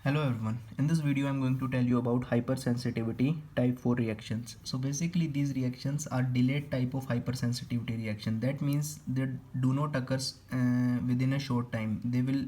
Hello everyone, in this video I'm going to tell you about hypersensitivity type 4 reactions. So basically these reactions are delayed type of hypersensitivity reaction. That means they do not occur within a short time. They will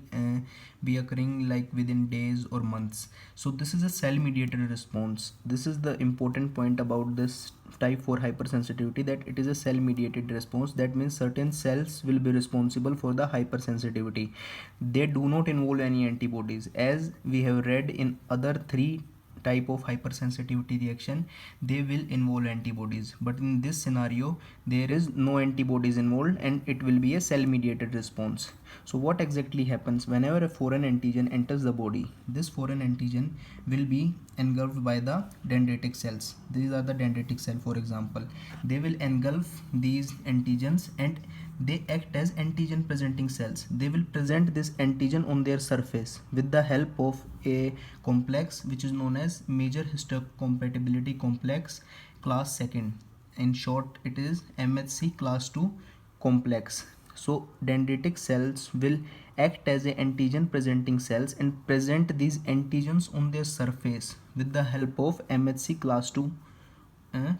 be occurring like within days or months. So this is a cell mediated response. This is the important point about this type 4 hypersensitivity, that it is a cell mediated response. That means certain cells will be responsible for the hypersensitivity. They do not involve any antibodies, as we have read in other three type of hypersensitivity reaction. They will involve antibodies, but in this scenario there is no antibodies involved and it will be a cell mediated response. So what exactly happens whenever a foreign antigen enters the body? This foreign antigen will be engulfed by the dendritic cells. These are the dendritic cell, for example. They will engulf these antigens and they act as antigen presenting cells. They will present this antigen on their surface with the help of a complex which is known as major histocompatibility complex class 2nd. In short, it is MHC class 2 complex. So dendritic cells will act as a antigen presenting cells and present these antigens on their surface with the help of MHC class 2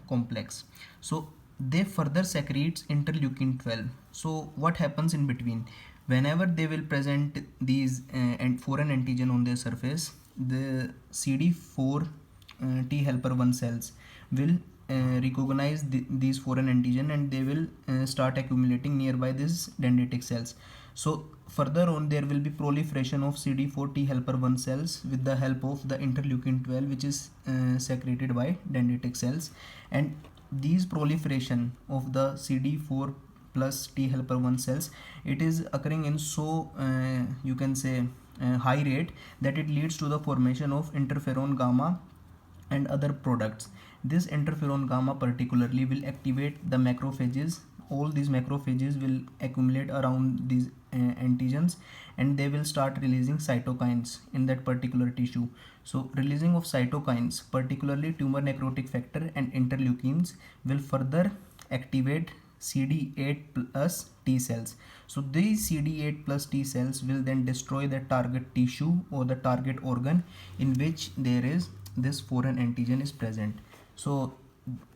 complex. So they further secretes interleukin 12. So what happens in between? Whenever they will present these foreign antigen on their surface, the CD4 T helper 1 cells will recognize these foreign antigen and they will start accumulating nearby these dendritic cells. So further on there will be proliferation of CD4 T helper 1 cells with the help of the interleukin 12, which is secreted by dendritic cells. And these proliferation of the CD4 plus T helper 1 cells, it is occurring in so you can say high rate that it leads to the formation of interferon gamma and other products. This interferon gamma particularly will activate the macrophages. All these macrophages will accumulate around these antigens and they will start releasing cytokines in that particular tissue. So releasing of cytokines, particularly tumor necrotic factor and interleukins, will further activate CD8 plus T cells. So these CD8 plus T cells will then destroy the target tissue or the target organ in which there is this foreign antigen is present. So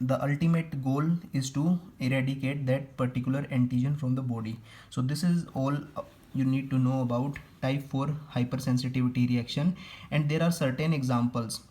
the ultimate goal is to eradicate that particular antigen from the body. So this is all you need to know about type 4 hypersensitivity reaction. And there are certain examples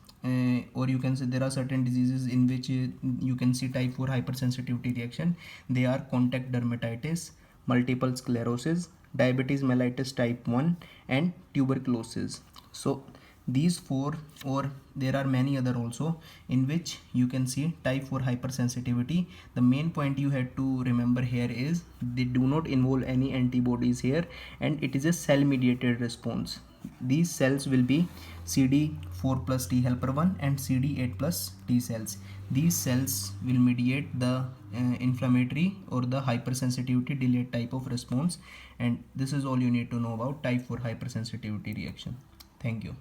or you can say there are certain diseases in which you can see type 4 hypersensitivity reaction. They are contact dermatitis, multiple sclerosis, diabetes mellitus type 1 and tuberculosis. So these four, or there are many other also, in which you can see type 4 hypersensitivity. The main point you have to remember here is they do not involve any antibodies here and it is a cell mediated response. These cells will be CD4 plus T helper 1 and CD8 plus T cells. These cells will mediate the inflammatory or the hypersensitivity delayed type of response. And this is all you need to know about type 4 hypersensitivity reaction. Thank you.